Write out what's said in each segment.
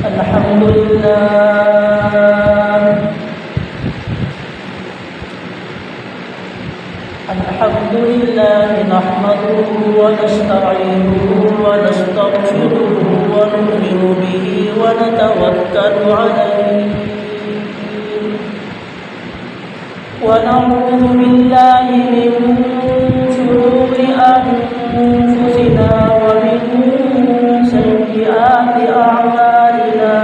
الحمد لله نحمده ونستعينه ونستغفره ونؤمن به ونتوكل عليه ونعوذ بالله من شرور أنفسنا ومن سيئات أعمالنا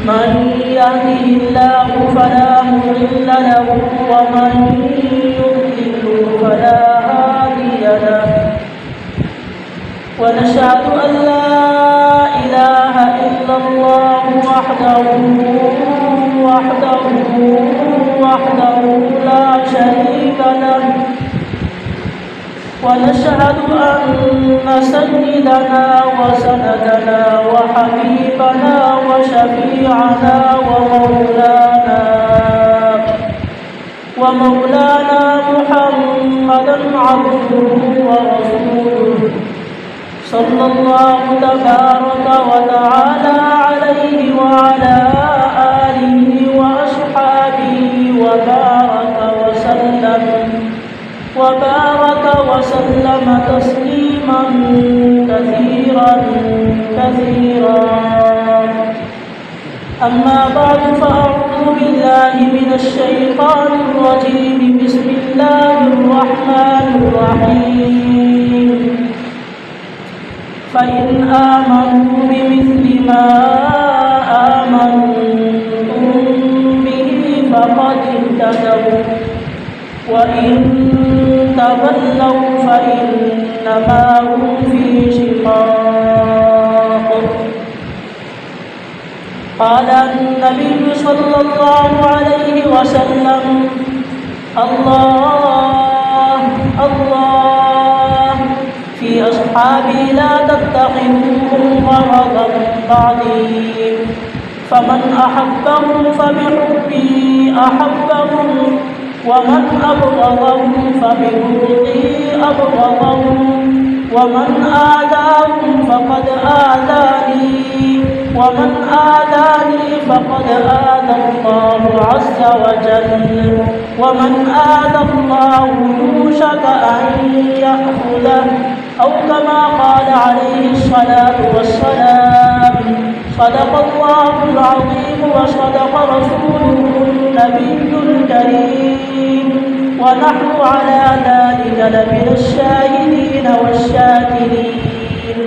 من يهده الله فلا مضل له ومن يضلل فلا هادي له ونشهد أن لا إله إلا الله وحده لا شريك له ونشهد أن سيدنا وسندنا وحبيبنا وشفيعنا ومولانا محمدا عبده ورسوله صلى الله تبارك وتعالى عليه وعلى آله وأصحابه وبارك وسلم تسليما كثيرا أما بعد فأعوذ بالله من الشيطان الرجيم بسم الله الرحمن الرحيم فإن آمنوا بمثل ما آمنتم به فقد اهتدوا وإن تولوا فإنما هم في شقاق قال النبي صلى الله عليه وسلم الله في أصحابي لا تتخذوهم غرضا بعدي فمن أحبهم فبحبي أحبهم ومن أبغضهم فببغضي أبغضهم ومن آذاهم فقد آذاني ومن آذاني فقد آذى الله عز وجل ومن آذى الله يوشك أن يأخذه أو كما قال عليه الصلاة والسلام صدق الله العظيم وصدق رسوله النبي الكريم ونحن على ذلك لمن الشاهدين والشاكرين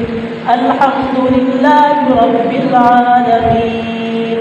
الحمد لله رب العالمين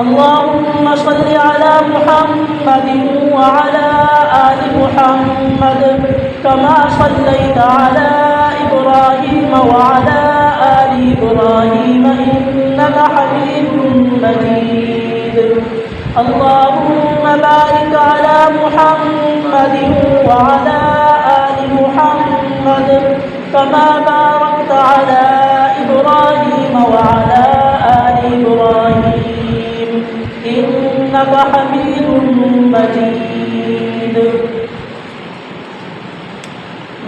اللهم صل على محمد وعلى آل محمد كما صليت على إبراهيم وعلى آل إبراهيم إنك حميد مجيد اللهم بارك على محمد وعلى آل محمد كما باركت على إبراهيم وعلى آل إبراهيم إنك حميد مجيد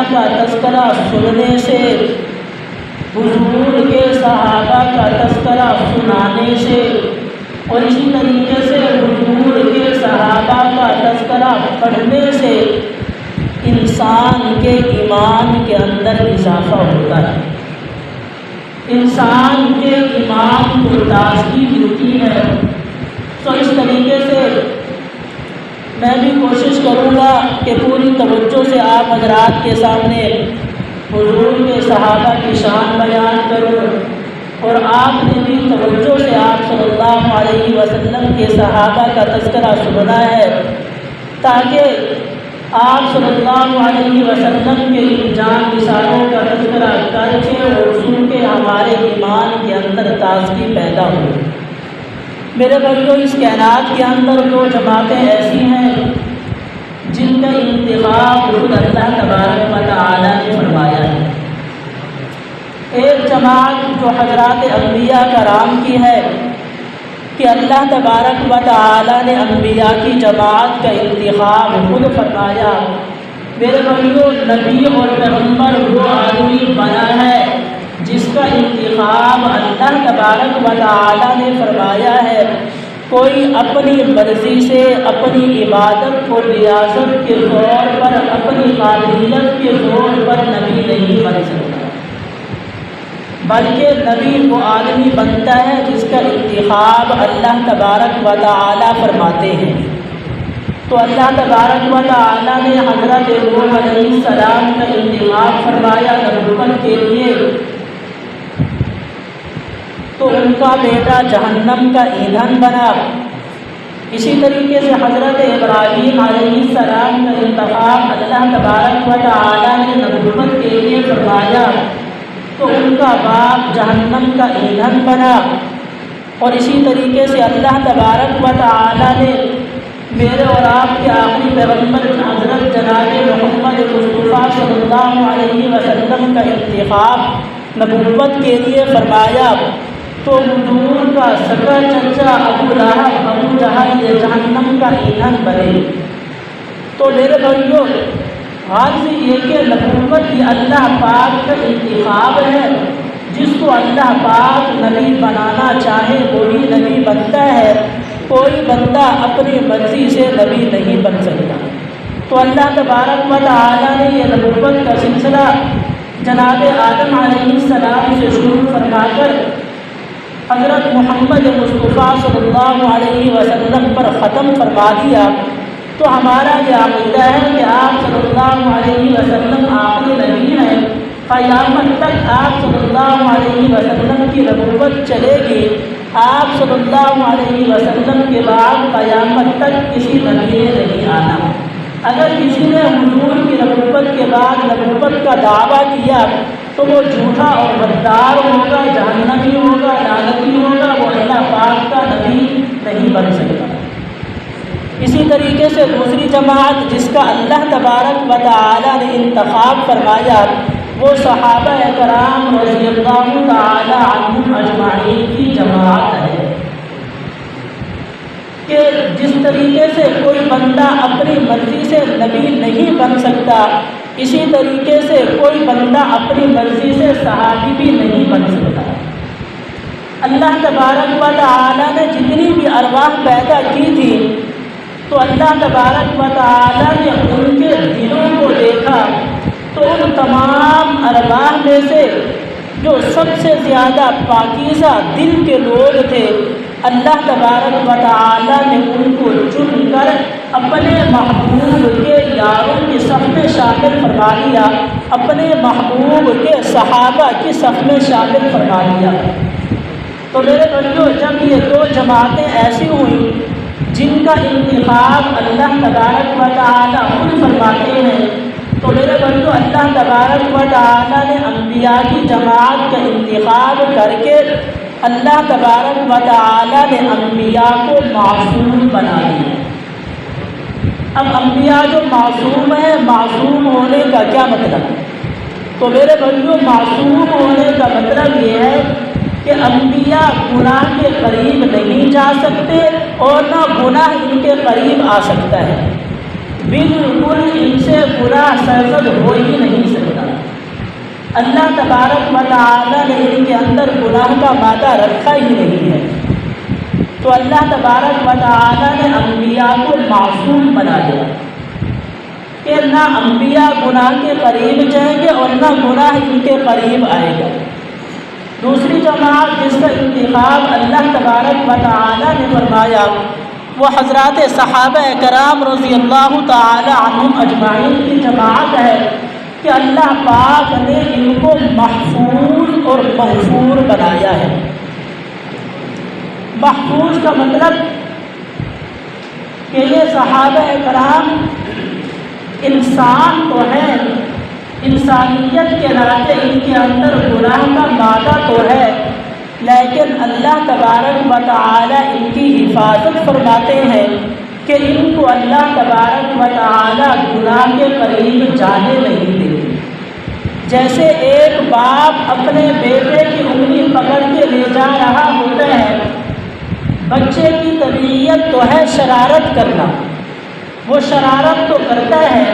اللہ کا تذکرہ سننے سے، حضور کے صحابہ کا تذکرہ سنانے سے، اور اسی طریقے سے حضور کے صحابہ کا تذکرہ پڑھنے سے انسان کے ایمان کے اندر اضافہ ہوتا ہے، انسان کے ایمان کو تازگی ملتی ہے۔ تو اس طریقے سے میں بھی کوشش کروں گا کہ پوری توجہ سے آپ حضرات کے سامنے حضور کے صحابہ کی شان بیان کروں، اور آپ نے بھی توجہ سے آپ صلی اللہ علیہ وسلم کے صحابہ کا تذکرہ سننا ہے، تاکہ آپ صلی اللہ علیہ وسلم کے ان جان نثاروں کا تذکرہ کر کے اور سن کے ہمارے ایمان کے اندر تازگی پیدا ہو۔ میرے بھائیوں، اس کائنات کے اندر دو جماعتیں ایسی ہیں جن کا انتخاب خود اللہ تبارک و تعالیٰ نے فرمایا ہے۔ ایک جماعت جو حضرات انبیاء کرام کی ہے کہ اللہ تبارک و تعالیٰ نے انبیاء کی جماعت کا انتخاب خود فرمایا۔ میرے بھائیوں، نبی اور پیغمبر وہ آدمی بنا ہے جس کا انتخاب اللہ تبارک و تعالیٰ نے فرمایا ہے۔ کوئی اپنی مرضی سے اپنی عبادت اور ریاست کے طور پر، اپنی قابلیت کے طور پر نبی نہیں بن سکتا، بلکہ نبی وہ آدمی بنتا ہے جس کا انتخاب اللہ تبارک و تعالیٰ فرماتے ہیں۔ تو اللہ تبارک و تعالیٰ نے حضرت نوح علیہ السلام کا انتخاب فرمایا نبوت کے لیے، تو ان کا بیٹا جہنم کا ایندھن بنا۔ اسی طریقے سے حضرت ابراہیم علیہ السلام کا انتخاب اللہ تبارک و تعالیٰ نے نبوت کے لیے فرمایا، تو ان کا باپ جہنم کا ایندھن بنا۔ اور اسی طریقے سے اللہ تبارک و تعالیٰ نے میرے اور آپ کے آخری پیغمبر حضرت جناب محمد مصطفیٰ صلی اللہ علیہ وسلم کا انتخاب نبوت کے لیے فرمایا، تو حضور کا سگا چچا ابو لہب ابو جہل یہ جہنم کا ایندھن بنے۔ تو میرے بھائیوں، حال سے یہ کہ نبوت یہ اللہ پاک کا انتخاب ہے، جس کو اللہ پاک نبی بنانا چاہے وہی نبی بنتا ہے، کوئی بندہ اپنی مرضی سے نبی نہیں بن سکتا۔ تو اللہ تبارک و تعالیٰ نے یہ نبوت کا سلسلہ جناب آدم علیہ السلام سے شروع فرما کر حضرت محمد مصطفیٰ صلی اللہ علیہ وسلم پر ختم فرما دیا۔ تو ہمارا یہ عقیدہ ہے کہ آپ صلی اللہ علیہ وسلم آخری نبی ہیں، قیامت تک آپ صلی اللہ علیہ وسلم کی نبوت چلے گی۔ آپ صلی اللہ علیہ وسلم کے بعد قیامت تک کسی نبی نے نہیں آنا۔ اگر کسی نے حضور کی نبوت کے بعد نبوت کا دعویٰ کیا تو وہ جھوٹا اور غدار ہوگا، جہنمی ہوگا، لعنتی ہوگا، وہ اللہ پاک کا نبی نہیں بن سکتا۔ اسی طریقے سے دوسری جماعت جس کا اللہ تبارک و تعالیٰ نے انتخاب فرمایا وہ صحابہ کرام رضی اللہ تعالی عنہم اجمعین کی جماعت ہے، کہ جس طریقے سے کوئی بندہ اپنی مرضی سے نبی نہیں بن سکتا، اسی طریقے سے کوئی بندہ اپنی مرضی سے صحابی بھی نہیں بن سکتا۔ اللہ تبارک و تعالیٰ نے جتنی بھی ارواح پیدا کی تھی تو اللہ تبارک و تعالیٰ نے ان کے دلوں کو دیکھا، تو ان تمام ارواح میں سے جو سب سے زیادہ پاکیزہ دل کے لوگ تھے، اللہ تبارک و تعالیٰ نے ان کو چن کر اپنے محبوب کے یاروں کی صف میں شامل فرما لیا، اپنے محبوب کے صحابہ کی صف میں شامل فرما لیا۔ تو میرے بھائیوں، جب یہ دو جماعتیں ایسی ہوئیں جن کا انتخاب اللہ تبارک و تعالیٰ خود فرماتے ہیں، تو میرے بھائیوں اللہ تبارک و تعالیٰ نے انبیاء کی جماعت کا انتخاب کر کے اللہ تبارک و تعالیٰ نے انبیاء کو معصوم بنا دیا۔ اب انبیاء جو معصوم ہیں، معصوم ہونے کا کیا مطلب ہے؟ تو میرے بھائیوں معصوم ہونے کا مطلب یہ ہے کہ انبیاء گناہ کے قریب نہیں جا سکتے اور نہ گناہ ان کے قریب آ سکتا ہے۔ بالکل ان سے گناہ سرزد ہو ہی نہیں سکتا۔ اللہ تبارک و تعالیٰ نے ان کے اندر گناہ کا مادہ رکھا ہی نہیں ہے۔ تو اللہ تبارک و تعالیٰ نے انبیاء کو معصوم بنا دیا کہ نہ انبیاء گناہ کے قریب جائیں گے اور نہ گناہ ان کے قریب آئے گا۔ دوسری جماعت جس کا انتخاب اللہ تبارک و تعالیٰ نے فرمایا وہ حضرات صحابہ کرام رضی اللہ تعالی عنہم اجمعین کی جماعت ہے کہ اللہ پاک نے ان کو محفوظ اور مغفور بنایا ہے۔ محفوظ کا مطلب کہ یہ صحابہ کرام انسان تو ہیں، انسانیت کے ناطے ان کے اندر گناہ کا مادہ تو ہے، لیکن اللہ تبارک و تعالی ان کی حفاظت فرماتے ہیں کہ ان کو اللہ تبارک و تعالی گناہ کے قریب جانے نہیں دیتے۔ جیسے ایک باپ اپنے بیٹے کی انگلی پکڑ کے لے جا رہا ہوتا ہے، بچے کی طبیعت تو ہے شرارت کرنا، وہ شرارت تو کرتا ہے،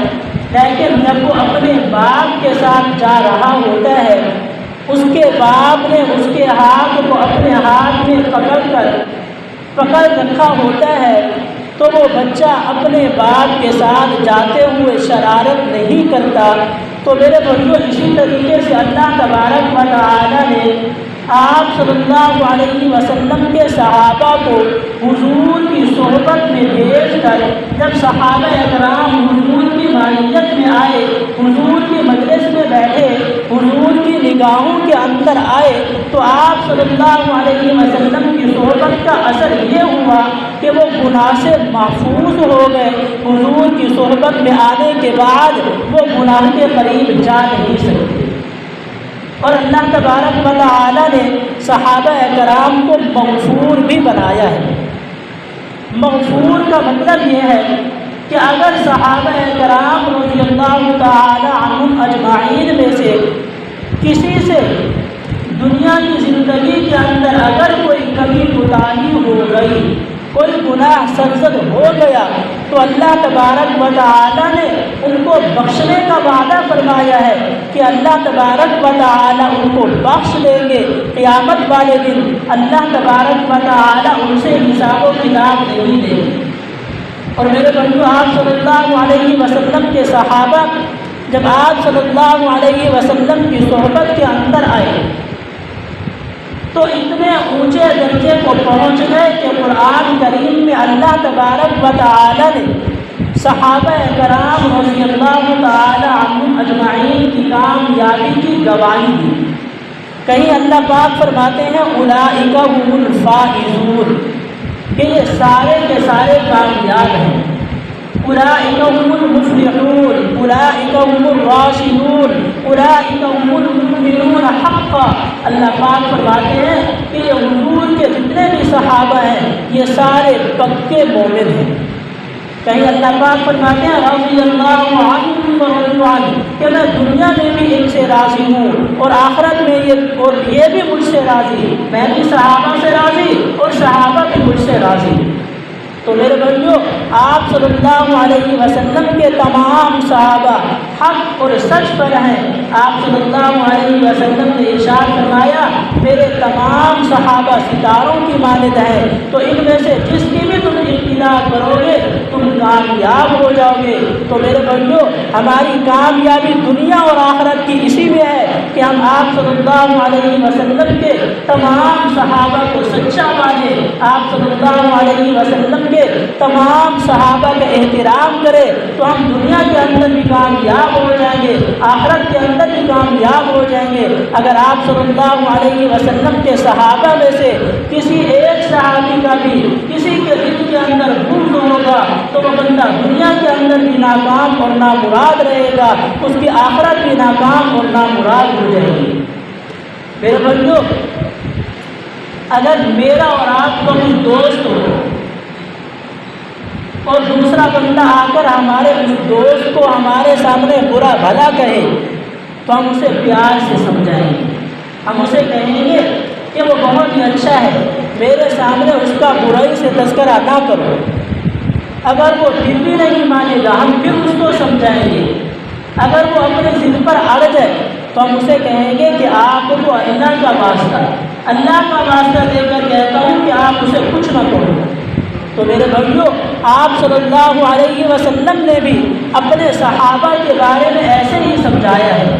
لیکن جب وہ اپنے باپ کے ساتھ جا رہا ہوتا ہے، اس کے باپ نے اس کے ہاتھ کو اپنے ہاتھ میں پکڑ رکھا ہوتا ہے، تو وہ بچہ اپنے باپ کے ساتھ جاتے ہوئے شرارت نہیں کرتا۔ تو میرے بھائیو، اسی طریقے سے اللہ تبارک و تعالی نے آپ صلی اللہ علیہ وسلم کے صحابہ کو حضور کی صحبت میں بھیج کر جب صحابہ اکرام حضور کی معیت میں آئے، حضور کی مجلس میں بیٹھے، حضور کی نگاہوں کے اندر آئے، تو آپ صلی اللہ علیہ وسلم کی صحبت کا اثر یہ ہوا کہ وہ گناہ سے محفوظ ہو گئے۔ حضور کی صحبت میں آنے کے بعد وہ گناہ کے قریب جا نہیں سکتے۔ اور اللہ تبارک و تعالی نے صحابہ کرام کو مغفور بھی بنایا ہے۔ مغفور کا مطلب یہ ہے کہ اگر صحابہ کرام رضی اللہ تعالی عنہم اجمعین میں سے کسی سے دنیا کی زندگی کے اندر اگر کوئی کمی کوتاہی ہو گئی، کوئی گناہ سرزد ہو گیا، تو اللہ تبارک و تعالی نے ان کو بخشنے کا وعدہ فرمایا ہے کہ اللہ تبارک و تعالی ان کو بخش دیں گے۔ قیامت والے دن اللہ تبارک و تعالی ان سے حساب و کتاب نہیں دیں گے۔ اور میرے بھائیو، آپ صلی اللہ علیہ وسلم کے صحابہ جب آپ صلی اللہ علیہ وسلم کی صحبت کے اندر آئے تو اتنے اونچے درجے کو پہنچ گئے کہ قرآن کریم میں اللہ تبارک و تعالی نے صحابہ کرام رضی اللہ تعالی عنہم اجمعین کی کامیابی کی گواہی دی۔ کہیں اللہ پاک فرماتے ہیں اولئک هم الفائزون، کہ یہ سارے کے سارے کامیاب ہیں۔ اولئک هم المفلحون، اولئک هم الراشدون، اولئک هم المؤمنون حقا۔ اللہ پاک فرماتے ہیں کہ یہ حضور کے جتنے بھی صحابہ ہیں یہ سارے پکے مومن ہیں۔ کہیں اللہ پاک فرماتے ہیں رضی اللہ عنہم ورضوا عنہ، کہ میں دنیا میں بھی ان سے راضی ہوں اور آخرت میں یہ بھی مجھ سے راضی، میں بھی صحابہ سے راضی اور صحابہ بھی مجھ سے راضی۔ تو میرے بھائیو، آپ صلی اللہ علیہ وسلم کے تمام صحابہ حق اور سچ پر ہیں۔ آپ صلی اللہ علیہ وسلم نے ارشاد فرمایا میرے تمام صحابہ ستاروں کی مانند ہیں، تو ان میں سے جس کی بھی تم ابتدا کرو گے تم کامیاب ہو جاؤ گے۔ تو میرے بھائیو، ہماری کامیابی دنیا اور آخرت کی اسی میں ہے کہ ہم آپ صلی اللہ علیہ وسلم کے تمام صحابہ کو سچا مانیں، آپ صلی اللہ علیہ وسلم کے تمام صحابہ کا احترام کرے، تو ہم دنیا کے اندر بھی کامیاب ہو جائیں گے، آخرت کے اندر بھی کامیاب ہو جائیں گے۔ اگر آپ صلی اللہ علیہ وسلم کے صحابہ میں سے کسی ایک صحابی کا بھی کسی کے دل کے اندر بغض ہوگا تو وہ بندہ دنیا کے اندر بھی ناکام اور نامراد رہے گا، اس کی آخرت بھی ناکام اور نامراد ہو جائے گی۔ میرے بھائیو، اگر میرا اور آپ کا کوئی دوست ہو اور دوسرا بندہ آ کر ہمارے اس دوست کو ہمارے سامنے برا بھلا کہے تو ہم اسے پیار سے سمجھائیں گے، ہم اسے کہیں گے کہ وہ بہت ہی اچھا ہے، میرے سامنے اس کا برائی سے تذکرہ نہ کرو۔ اگر وہ پھر بھی نہیں مانے گا ہم پھر اس کو سمجھائیں گے، اگر وہ اپنے ضد پر اڑ جائے تو ہم اسے کہیں گے کہ آپ کو اللہ کا واسطہ دے کر کہتا ہوں کہ آپ اسے کچھ نہ کرو۔ تو میرے بھائیوں، آپ صلی اللہ علیہ وسلم نے بھی اپنے صحابہ کے بارے میں ایسے ہی سمجھایا ہے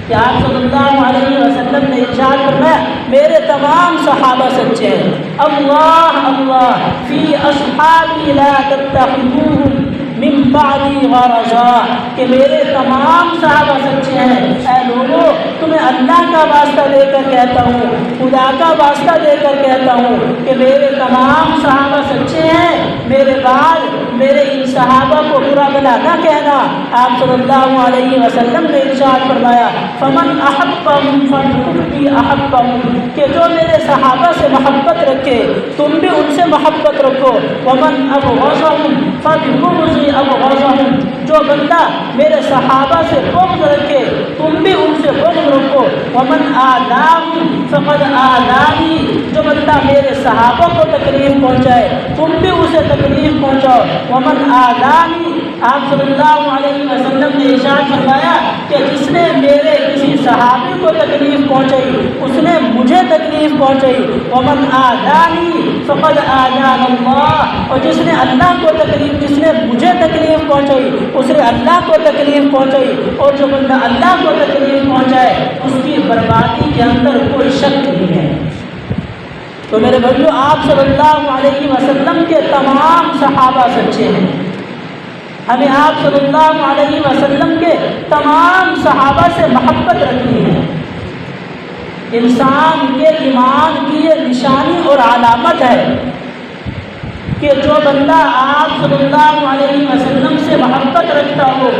کہ آپ صلی اللہ علیہ وسلم نے ارشاد فرمایا میرے تمام صحابہ سچے ہیں، اللہ اللہ فی اصحابی لا تتخذوهم من بعدی غرضا، کہ میرے تمام صحابہ سچے ہیں۔ اے لوگوں، تمہیں اللہ کا واسطہ دے کر کہتا ہوں، خدا کا واسطہ دے کر کہتا ہوں کہ میرے تمام صحابہ سچے ہیں، میرے بعد میرے ان صحابہ کو برا بلا نہ کہنا۔ آپ صلی اللہ علیہ وسلم نے ارشاد فرمایا فمن احبهم فليحب احبهم، کہ جو میرے صحابہ سے محبت رکھے تم بھی ان سے محبت رکھو، ومن ابغضهم فبغض ابغضهم، جو بندہ میرے صحابہ سے بغض رکھے تم بھی ان سے بغض رکھو، ومن آذاهم فقد آذانی، جو بندہ میرے صحابہ کو تکلیف پہنچائے تم بھی اسے تکلیف پہنچاؤ، ومن آذانی۔ آپ صلی اللہ علیہ وسلم نے ارشاد فرمایا کہ جس نے میرے کسی صحابی کو تکلیف پہنچائی اس نے مجھے تکلیف پہنچائی، ومن آذانی فقد آذان اللہ، اور جس نے اللہ کو تکلیف، جس نے مجھے تکلیف پہنچائی اس نے اللہ کو تکلیف پہنچائی، اور جو بندہ اللہ کو تکلیف پہنچائے اس کی بربادی کے اندر کوئی شک نہیں ہے۔ تو میرے بھائیو، آپ صلی اللہ علیہ وسلم کے تمام صحابہ سچے ہیں، ہمیں آپ صلی اللہ علیہ وسلم کے تمام صحابہ سے محبت رکھنی ہے۔ انسان کے ایمان کی یہ نشانی اور علامت ہے کہ جو بندہ آپ صلی اللہ علیہ وسلم سے محبت رکھتا ہو،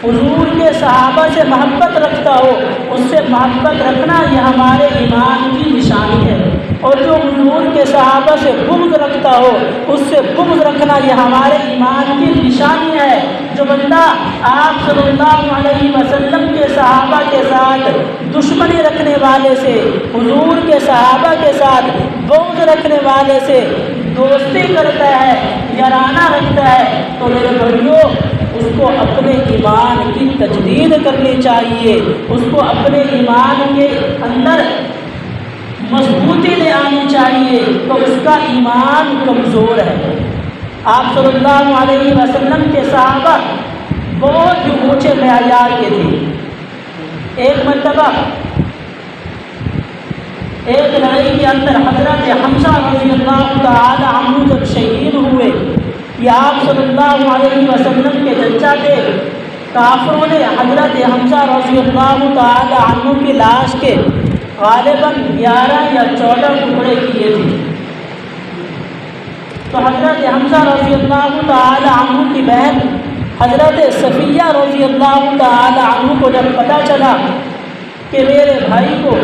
حضور کے صحابہ سے محبت رکھتا ہو، اس سے محبت رکھنا یہ ہمارے ایمان کی نشانی ہے، اور جو حضور کے صحابہ سے بغض رکھتا ہو اس سے بغض رکھنا یہ ہمارے ایمان کی نشانی ہے۔ جو بندہ آپ صلی اللہ علیہ وسلم کے صحابہ کے ساتھ دشمنی رکھنے والے سے، حضور کے صحابہ کے ساتھ بغض رکھنے والے سے دوستی کرتا ہے، یارانہ رکھتا ہے، تو میرے بھائیوں اس کو اپنے ایمان کی تجدید کرنی چاہیے، اس کو اپنے ایمان کے اندر مضبوطی لے آنی چاہیے، تو اس کا ایمان کمزور ہے۔ آپ صلی اللہ علیہ وسلم کے صحابہ بہت ہی اونچے معیار کے تھے۔ ایک مرتبہ ایک لڑائی کے اندر حضرت حمزہ رضی اللہ تعالی عنہ جب شہید ہوئے، یہ آپ صلی اللہ علیہ وسلم کے چچا تھے، کافروں نے حضرت حمزہ رضی اللہ تعالی عنہ کی لاش کے غالباً 11 یا 14 ٹکڑے کیے تھے۔ تو حضرت حمزہ رضی اللہ تعالی عنہ کی بہن حضرت صفیہ رضی اللہ تعالی عنہ کو جب پتہ چلا کہ میرے بھائی کو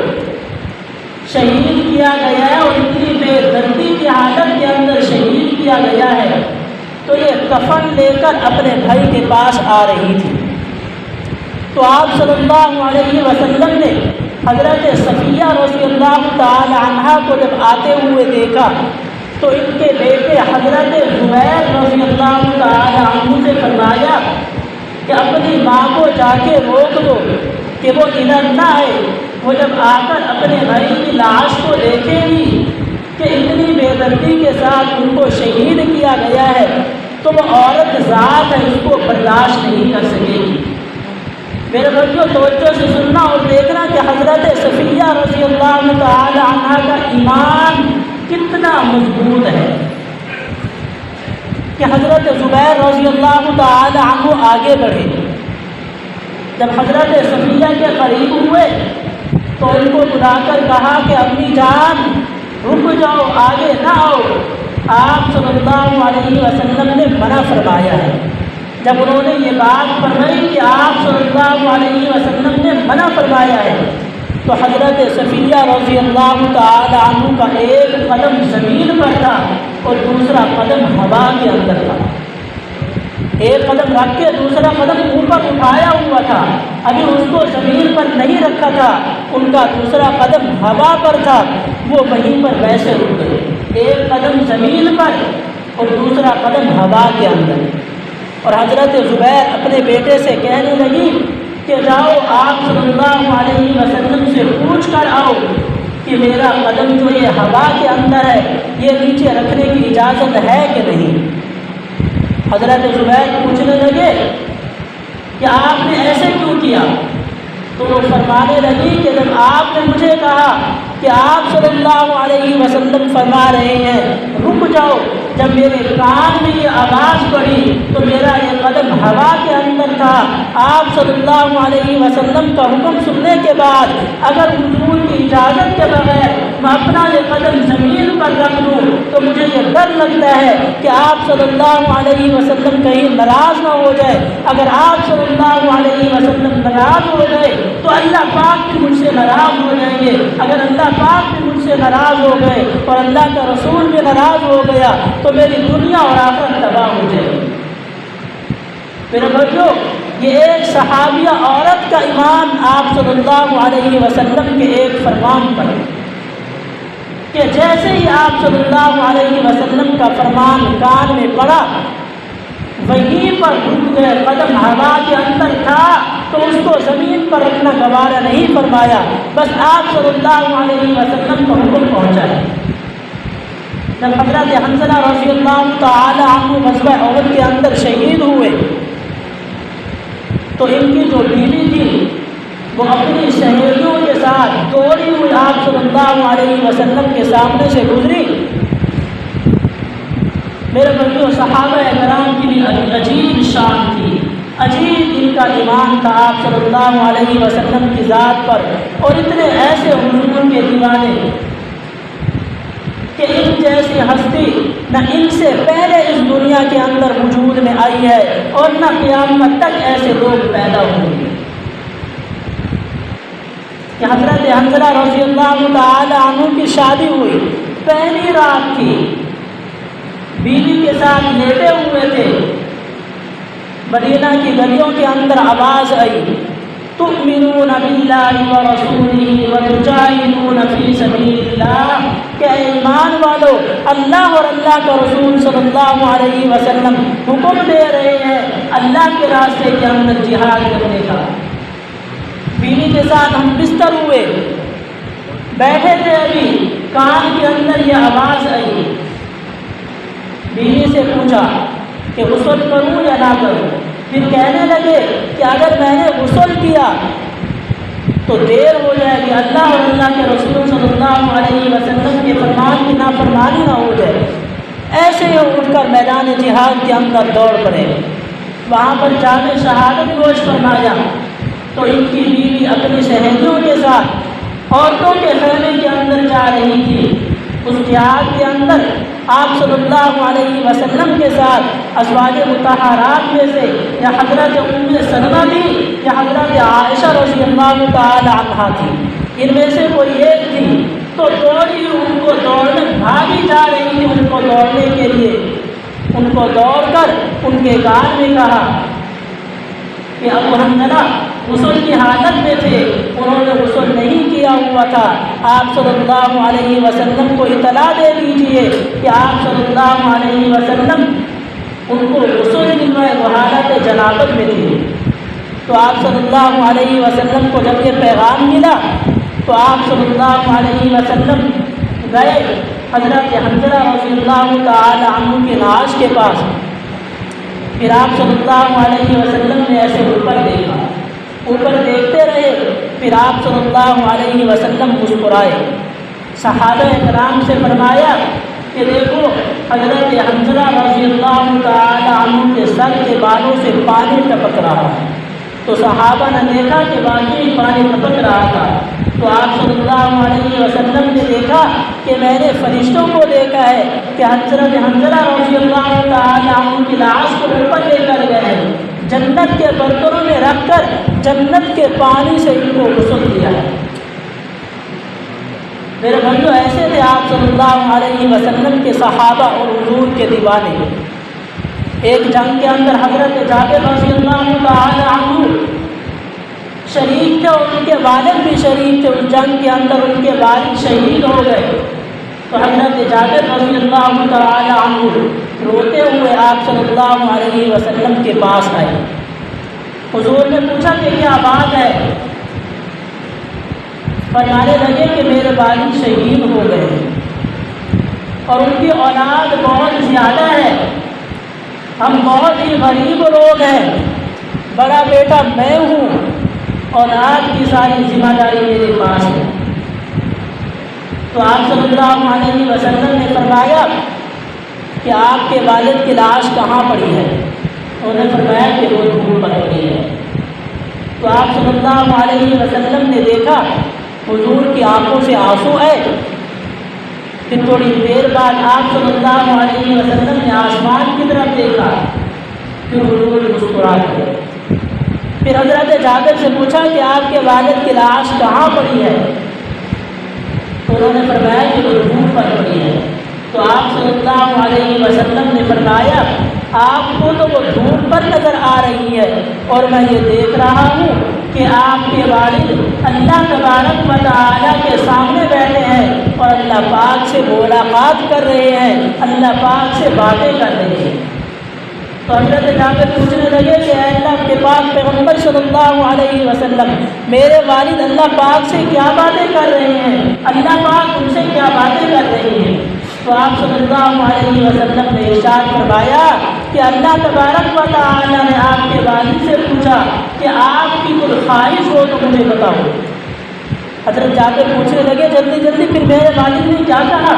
شہید کیا گیا ہے اور اتنی بے دردی کی حالت کے اندر شہید کیا گیا ہے، تو یہ کفن لے کر اپنے بھائی کے پاس آ رہی تھی۔ تو آپ صلی اللہ علیہ وسلم نے حضرت صفیہ رضی اللہ تعالی عنہ کو جب آتے ہوئے دیکھا تو ان کے بیٹے حضرت زبیر رضی اللہ تعالی عنہ سے فرمایا کہ اپنی ماں کو جا کے روک دو کہ وہ ادھر نہ آئے، وہ جب آ کر اپنے بھائی کی لاش کو دیکھے گی کہ اتنی بے دردی کے ساتھ ان کو شہید کیا گیا ہے تو وہ عورت ذات ہے، اس کو برداشت نہیں کر سکے گی۔ میرے بھائیوں، توجہ سے سننا اور دیکھنا کہ حضرت صفیہ رضی اللہ تعالی عنہ کا ایمان کتنا مضبوط ہے کہ حضرت زبیر رضی اللہ تعالی عنہ آگے بڑھے، جب حضرت صفیہ کے قریب ہوئے تو ان کو بلا کر کہا کہ اپنی جان رک جاؤ، آگے نہ آؤ۔ آپ صلی اللہ علیہ وسلم نے منع فرمایا ہے۔ جب انہوں نے یہ بات فرمائی کہ آپ صلی اللہ علیہ وسلم نے منع فرمایا ہے تو حضرت صفیہ رضی اللہ تعالی عنہ کا ایک قدم زمین پر تھا اور دوسرا قدم ہوا کے اندر تھا۔ ایک قدم رکھ کے دوسرا قدم اوپر اٹھایا ہوا تھا، ابھی اس کو زمین پر نہیں رکھا تھا، ان کا دوسرا قدم ہوا پر تھا، وہ وہیں پر ویسے رک گئے، ایک قدم زمین پر اور دوسرا قدم ہوا کے اندر۔ اور حضرت زبیر اپنے بیٹے سے کہنے لگی کہ جاؤ آپ صلی اللہ علیہ وسلم سے پوچھ کر آؤ کہ میرا قدم جو یہ ہوا کے اندر ہے یہ نیچے رکھنے کی اجازت ہے کہ نہیں۔ حضرت زبیر پوچھنے لگے کہ آپ نے ایسے کیوں کیا؟ تو وہ فرمانے لگی کہ جب آپ نے مجھے کہا کہ آپ صلی اللہ علیہ وسلم فرما رہے ہیں رک جاؤ، جب میرے کان میں یہ آواز پڑی تو میرا یہ قدم ہوا کے اندر تھا۔ آپ صلی اللہ علیہ وسلم کا حکم سننے کے بعد اگر حضور کی اجازت کے بغیر میں اپنا یہ قدم زمین پر رکھ دوں تو مجھے یہ ڈر لگتا ہے کہ آپ صلی اللہ علیہ وسلم کہیں ناراض نہ ہو جائے۔ اگر آپ صلی اللہ علیہ وسلم ناراض ہو گئے تو اللہ پاک بھی مجھ سے ناراض ہو جائیں گے۔ اگر اللہ پاک بھی مجھ سے ناراض ہو گئے اور اللہ کا رسول بھی ناراض ہو گیا تو میری دنیا اور آخرت تباہ ہو جائے گی۔ میرے بھائیو، یہ ایک صحابیہ عورت کا ایمان آپ صلی اللہ علیہ وسلم کے ایک فرمان پر کہ جیسے ہی آپ صلی اللہ علیہ وسلم کا فرمان کان میں پڑا وہیں پر رک گئے، قدم ہوا کے اندر تھا تو اس کو زمین پر رکھنا گوارا نہیں فرمایا، بس آپ صلی اللہ علیہ وسلم کو حکم پہنچایا۔ جب حضرت حنظلہ رضی اللہ تعالی عنہ غزوہ احد کے اندر شہید ہوئے تو ان کی جو بیوی تھی وہ اپنی سہیلیوں کے ساتھ دوڑی ہوئی آپ صلی اللہ علیہ وسلم کے سامنے سے گزری۔ میرے بھائیوں، صحابہ کرام کی بھی عجیب شان تھی، عجیب ان کا ایمان تھا آپ صلی اللہ علیہ وسلم کی ذات پر، اور اتنے ایسے حضور کے دیوانے کہ ان جیسی ہستی نہ ان سے پہلے اس دنیا کے اندر وجود میں آئی ہے اور نہ قیامت تک ایسے لوگ پیدا ہوں گے۔ کہ حضرت حنظلہ رضی اللہ تعالی عنہ کی شادی ہوئی، پہلی رات تھی، بیوی کے ساتھ لیٹے ہوئے تھے، مدینہ کی گلیوں کے اندر آواز آئی تؤمنون باللہ ورسولہ وتجاہدون فی سبیل اللہ، کہ ایمان والو اللہ اور اللہ کا رسول صلی اللہ علیہ وسلم حکم دے رہے ہیں اللہ کے راستے کے اندر جہاد کرنے کا۔ بیوی کے ساتھ ہم بستر ہوئے، بیٹھے تھے، ابھی کان کے اندر یہ آواز آئی، بیوی سے پوچھا کہ غسل کروں یا نہ کروں؟ پھر کہنے لگے کہ اگر میں نے غسل کیا تو دیر ہو جائے گی، اللہ اور اللہ کے رسول صلی اللہ علیہ وسلم کے فرمان کی نافرمانی نہ ہو جائے۔ ایسے ہی اٹھ کر میدان جہاد کے اندر دوڑ پڑے، وہاں پر جامع شہادت نوش فرمایا تو ان کی بیوی اپنی سہیلیوں کے ساتھ عورتوں کے خیمے کے اندر جا رہی تھی۔ اس جہاد کے اندر آپ صلی اللہ علیہ وسلم کے ساتھ ازواج مطہرات میں سے یا حضرت ام سلمہ تھی یا حضرت عائشہ رضی اللہ تعالی عنہا تھی، ان میں سے کوئی ایک تھی، تو دوڑی ان کو دوڑنے بھاگی جا رہی تھی ان کو دوڑنے کے لیے۔ ان کو دوڑ کر ان کے کان میں کہا کہ ابو حنظلہ غسل کی حالت میں تھے، انہوں نے غسل نہیں کیا ہوا تھا، آپ صلی اللہ علیہ وسلم کو اطلاع دے دیجئے کہ آپ صلی اللہ علیہ وسلم ان کو غسل دلوائے، وہ حالت جنابت میں تھے۔ تو آپ صلی اللہ علیہ وسلم کو جب یہ پیغام ملا تو آپ صلی اللہ علیہ وسلم گئے حضرت حنظلہ رضی اللہ تعالی عنہ کے نعش کے پاس۔ پھر آپ صلی اللہ علیہ وسلم نے ایسے اوپر دیکھا، اوپر دیکھتے رہے، پھر آپ صلی اللہ علیہ وسلم مسکرائے، صحابہ کرام سے فرمایا کہ دیکھو حضرت حنظلہ رضی اللہ تعالی عنہ کے سر کے بالوں سے پانی ٹپک رہا ہے۔ تو صحابہ نے دیکھا کہ واقعی پانی ٹپک رہا تھا، تو آپ صلی اللہ علیہ وسلم نے دیکھا کہ میں نے فرشتوں کو دیکھا ہے کہ حضرت حنظلہ رضی اللہ تعالی عنہ کی لاش کو اوپر لے کر گئے، جنت کے برتنوں میں رکھ کر جنت کے پانی سے ان کو غسل دیا ہے۔ میرے بھائیو، ایسے تھے آپ صلی اللہ علیہ وسلم کے صحابہ اور حضور کے دیوانے۔ ایک جنگ کے اندر حضرت جابر رضی اللہ تعالی عنہ شریک تھے اور ان کے والد بھی شریک تھے، اس جنگ کے اندر ان کے والد شہید ہو گئے۔ تو حضرت جابر رضی اللہ تعالی عنہ روتے ہوئے آپ صلی اللہ علیہ وسلم کے پاس آئے۔ حضور نے پوچھا کہ کیا بات ہے؟ فرمانے لگے کہ میرے والد شہید ہو گئے اور ان کی اولاد بہت زیادہ ہے، ہم بہت ہی غریب لوگ ہیں، بڑا بیٹا میں ہوں اور آپ کی ساری ذمہ داری میرے پاس ہے۔ تو آپ صلی اللہ علیہ وسلم نے فرمایا کہ آپ کے والد کی لاش کہاں پڑی ہے؟ انہوں نے فرمایا کہ وہ دھول پر پڑی ہے۔ تو آپ صلی اللہ علیہ وسلم نے دیکھا حضور کی آنکھوں سے آنسو آئے۔ پھر تھوڑی دیر بعد آپ صلی اللہ علیہ وسلم نے آسمان کی طرف دیکھا، پھر حضور مسکرا گئے۔ پھر حضرت جابر سے پوچھا کہ آپ کے والد کی لاش کہاں پڑی ہے؟ تو انہوں نے فرمایا کہ وہ دھول پر پڑی ہے۔ تو آپ صلی اللہ علیہ وسلم نے فرمایا آپ کو تو وہ دھول پر نظر آ رہی ہے اور میں یہ دیکھ رہا ہوں کہ آپ کے والد اللہ تبارک و تعالیٰ کے سامنے بیٹھے ہیں اور اللہ پاک سے ملاقات کر رہے ہیں، اللہ پاک سے باتیں کر رہے ہیں۔ تو حضرت جابر پوچھنے لگے کہ اے اللہ کے پاک پیغمبر صلی اللہ علیہ وسلم، میرے والد اللہ پاک سے کیا باتیں کر رہے ہیں؟ اللہ پاک ان سے کیا باتیں کر رہی ہیں؟ تو آپ صلی اللہ علیہ وسلم نے ارشاد فرمایا کہ اللہ تبارک و تعالیٰ نے آپ کے والد سے پوچھا کہ آپ کی کوئی خواہش ہو تو مجھے بتاؤ۔ حضرت جابر پوچھنے لگے جلدی جلدی پھر میرے والد نے کیا کہا؟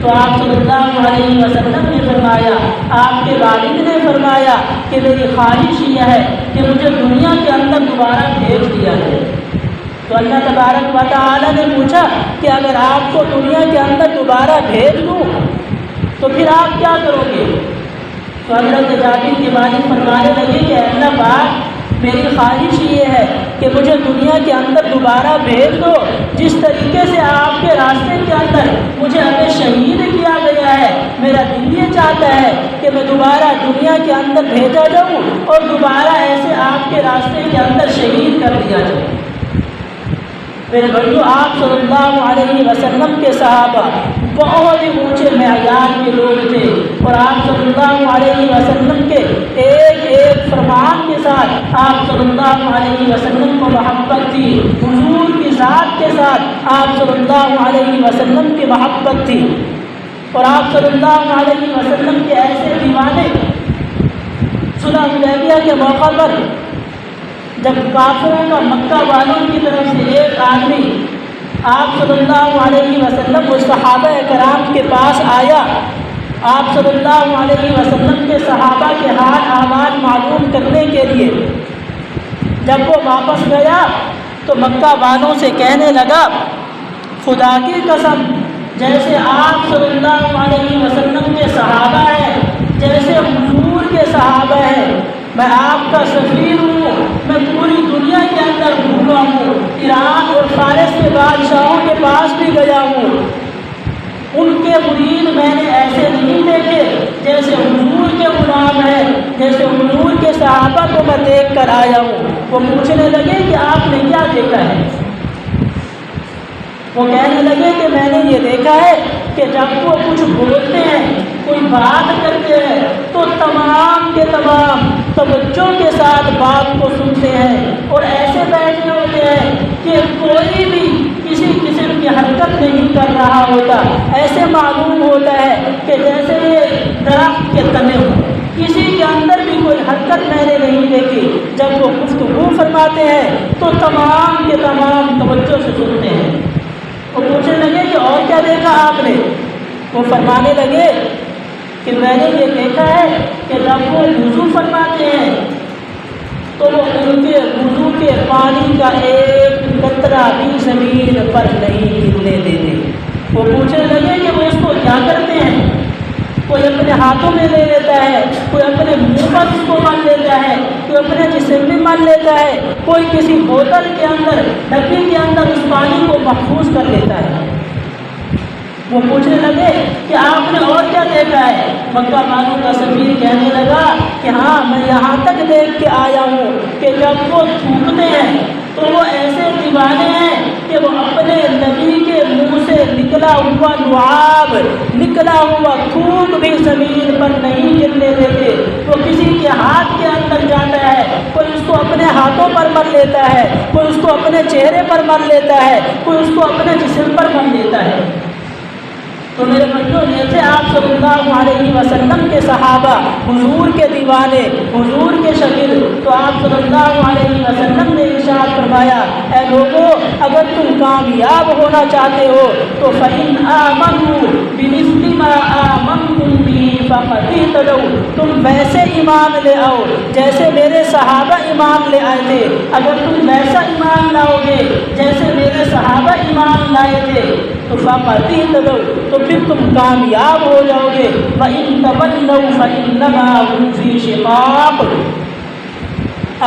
تو آپ صلی اللہ علیہ وسلم نے فرمایا، آپ کے والد نے فرمایا کہ میری خواہش یہ ہے کہ مجھے دنیا کے اندر دوبارہ بھیج دیا جائے۔ تو اللہ تبارک و تعالیٰ نے پوچھا کہ اگر آپ کو دنیا کے اندر دوبارہ بھیج دوں تو پھر آپ کیا کرو گے؟ تو حضرت جابر کے والد فرمانے لگے کہ اللہ پاک میری خواہش یہ ہے کہ مجھے دنیا کے اندر دوبارہ بھیج دو جس طریقے سے آپ کے راستے کے اندر مجھے ابھی شہید کیا گیا ہے۔ میرا دل یہ چاہتا ہے کہ میں دوبارہ دنیا کے اندر بھیجا جاؤں اور دوبارہ ایسے آپ کے راستے کے اندر شہید کر دیا جائے۔ میرے بھائیو، آپ صلی اللہ علیہ وسلم کے صحابہ بہت ہی اونچے معیار کے لوگ تھے اور آپ صلی اللہ علیہ وسلم کے ایک ایک فرمان کے ساتھ آپ صلی اللہ علیہ وسلم کو محبت تھی۔ حضور کی ذات کے ساتھ آپ صلی اللہ علیہ وسلم کی محبت تھی اور آپ صلی اللہ علیہ وسلم کے ایسے دیوانے صلح حدیبیہ کے موقع پر جب کافروں کا مکہ والوں کی طرف سے ایک آدمی آپ صلی اللہ علیہ وسلم اور صحابہ کرام کے پاس آیا، آپ صلی اللہ علیہ وسلم کے صحابہ کے حال احوال معلوم کرنے کے لیے جب وہ واپس گیا تو مکہ والوں سے کہنے لگا، خدا کی قسم جیسے آپ صلی اللہ علیہ وسلم کے صحابہ ہیں، جیسے حضور کے صحابہ ہیں، میں آپ کا سفیر ہوں، میں پوری دنیا کے اندر گھوما ہوں، ایران اور فارس کے بادشاہوں کے پاس بھی گیا ہوں، ان کے مرید میں نے ایسے نہیں دیکھے جیسے حضور کے غلام ہیں، جیسے حضور کے صحابہ کو میں دیکھ کر آیا ہوں۔ وہ پوچھنے لگے کہ آپ نے کیا دیکھا ہے؟ وہ کہنے لگے کہ میں نے یہ دیکھا ہے کہ جب وہ کچھ بولتے ہیں، کوئی بات کرتے ہیں تو تمام کے تمام توجہ کے ساتھ بات کو سنتے ہیں اور ایسے بیٹھے ہوتے ہیں کہ کوئی بھی کسی قسم کی حرکت نہیں کر رہا ہوتا، ایسے معلوم ہوتا ہے کہ جیسے یہ درخت کے تنے ہوں، کسی کے اندر بھی کوئی حرکت میں نے نہیں دیکھی۔ جب وہ گفتگو فرماتے ہیں تو تمام کے تمام توجہ سے سنتے ہیں۔ وہ پوچھنے لگے کہ اور کیا دیکھا آپ نے؟ وہ فرمانے لگے کہ میں نے یہ دیکھا ہے کہ جب وہ وضو فرماتے ہیں تو وہ ان کے وضو کے پانی کا ایک قطرہ بھی زمین پر نہیں گرنے دیتے۔ وہ پوچھنے لگے کہ وہ اس کو کیا کرتے ہیں؟ کوئی اپنے ہاتھوں میں لے لیتا ہے، کوئی اپنے منہ پر اس کو مل لیتا ہے، کوئی اپنے جسم میں مل لیتا ہے، کوئی کسی بوتل کے اندر ڈبی کے اندر اس پانی کو محفوظ کر لیتا ہے۔ وہ پوچھنے لگے کہ آپ نے اور کیا دیکھا ہے؟ مکہ والوں کا سفیر کہنے لگا کہ ہاں میں یہاں تک دیکھ کے آیا ہوں کہ جب وہ تھوکتے ہیں تو وہ ایسے دیوانے ہیں کہ وہ اپنے نبی کے منہ سے نکلا ہوا لعاب، نکلا ہوا تھوک بھی زمین پر نہیں گرنے دیتے، وہ کسی کے ہاتھ کے اندر جاتا ہے، کوئی اس کو اپنے ہاتھوں پر مل لیتا ہے، کوئی اس کو اپنے چہرے پر مل لیتا ہے، کوئی اس کو اپنے جسم پر مل لیتا ہے۔ تو میرے بچوں، جیسے آپ صلی اللہ علیہ وسلم کے صحابہ، حضور کے دیوانے، حضور کے شاگرد، تو آپ صلی اللہ علیہ وسلم نے ارشاد فرمایا، اے لوگوں، اگر تم کامیاب ہونا چاہتے ہو تو فَإِنْ آمَنُوا بِمِثْلِ مَا آمَنْتُمْ بِهِ فَقَدِ اهْتَدَوْا، تم ویسے ایمان لے آؤ جیسے میرے صحابہ ایمان لے آئے تھے۔ اگر تم ویسا ایمان لاؤ گے جیسے میرے صحابہ ایمان لائے تھے تو فَقَدِ اهْتَدَوْا، تو پھر تم کامیاب ہو جاؤ گے۔ وَإِن تَوَلَّوْا فَإِنَّمَا هُمْ فِي شِقَاقٍ،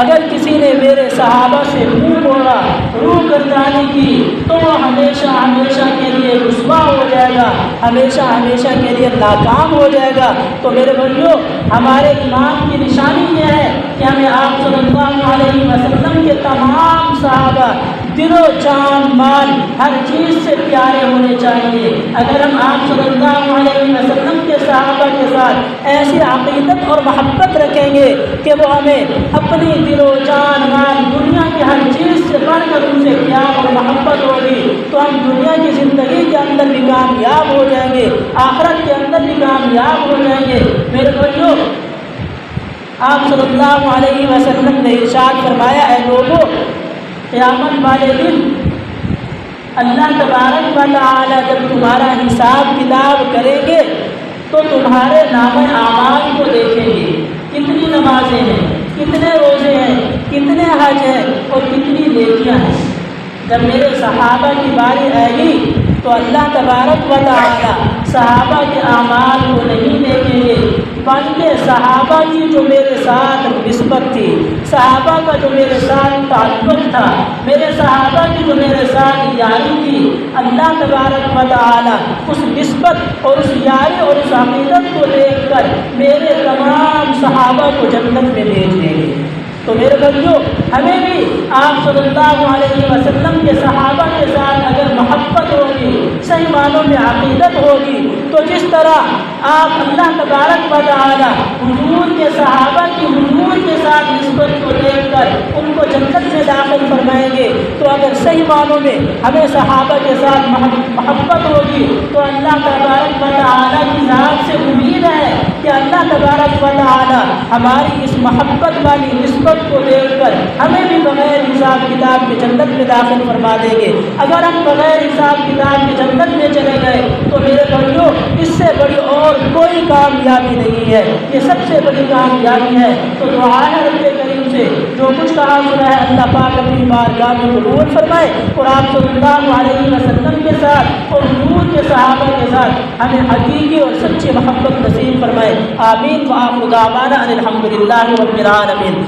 اگر کسی نے میرے صحابہ سے منہ موڑا، روح گردانی کی، تو وہ ہمیشہ ہمیشہ کے لیے رسوا ہو جائے گا، ہمیشہ ہمیشہ کے لیے ناکام ہو جائے گا۔ تو میرے بھائیوں، ہمارے ایمان کی نشانی یہ ہے کہ ہمیں آپ صلی اللہ علیہ وسلم کے تمام صحابہ دل و جان مال ہر چیز سے پیارے ہونے چاہیے۔ اگر ہم آپ صلی اللہ علیہ وسلم کے صحابہ کے ساتھ ایسی عقیدت اور محبت رکھیں گے کہ وہ ہمیں اپنی دل و جان مال دنیا کی ہر چیز سے بڑھ کر ان سے پیار اور محبت ہوگی، تو ہم دنیا کی زندگی کے اندر بھی کامیاب ہو جائیں گے، آخرت کے اندر بھی کامیاب ہو جائیں گے۔ میرے بھائیوں، آپ صلی اللہ علیہ وسلم نے ارشاد فرمایا، اے لوگوں، قیامت والے دن اللہ تبارک و تعالی جب تمہارا حساب کتاب کریں گے تو تمہارے نامہ اعمال کو دیکھیں گے، کتنی نمازیں ہیں، کتنے روزے ہیں، کتنے حج ہیں اور کتنی نیکیاں ہیں۔ جب میرے صحابہ کی باری آئے گی تو اللہ تبارک و تعالی صحابہ کے اعمال کو نہیں دیکھیں گے، بلکہ صحابہ کی جو میرے ساتھ نسبت تھی، صحابہ کا جو میرے ساتھ تعلق تھا، میرے صحابہ کی جو میرے ساتھ یاری تھی، اللہ تبارک و تعالی اس نسبت اور اس یاری اور اس عقیدت کو دیکھ کر میرے تمام صحابہ کو جنت میں بھیج دیں گے۔ تو میرے بھائیوں، ہمیں بھی آپ صلی اللہ علیہ وسلم کے صحابہ کے ساتھ اگر محبت ہوگی، صحیح معنوں میں عقیدت ہوگی، تو جس طرح آپ اللہ تبارک و تعالی حضور کے صحابہ کی حضور کے ساتھ نسبت کو دیکھ کر ان کو جنت میں داخل فرمائیں گے، تو اگر صحیح معنوں میں ہمیں صحابہ کے ساتھ محبت ہوگی تو اللہ تبارک و تعالی کی ذات سے امید ہے کہ اللہ تبارک و تعالی ہماری اس محبت والی نسبت کو دیکھ کر ہمیں بھی بغیر حساب کتاب کے جنت میں داخل فرما دیں گے۔ اگر ہم بغیر حساب کتاب کے جنت میں چلے گئے تو میرے بھائیوں، اس سے بڑی اور کوئی کامیابی نہیں ہے، یہ سب سے بڑی کامیابی ہے۔ تو دعا ہے رب کریم سے جو کچھ کہا سنا ہے اللہ پاک اپنی بارگاہ میں قبول فرمائے، اور آپ صلی اللہ علیہ وسلم کے ساتھ اور حضور کے صحابہ کے ساتھ ہمیں حقیقی اور سچی محبت نصیب فرمائے۔ آمین۔ وآخر دعوانا ان الحمد للہ رب العالمین۔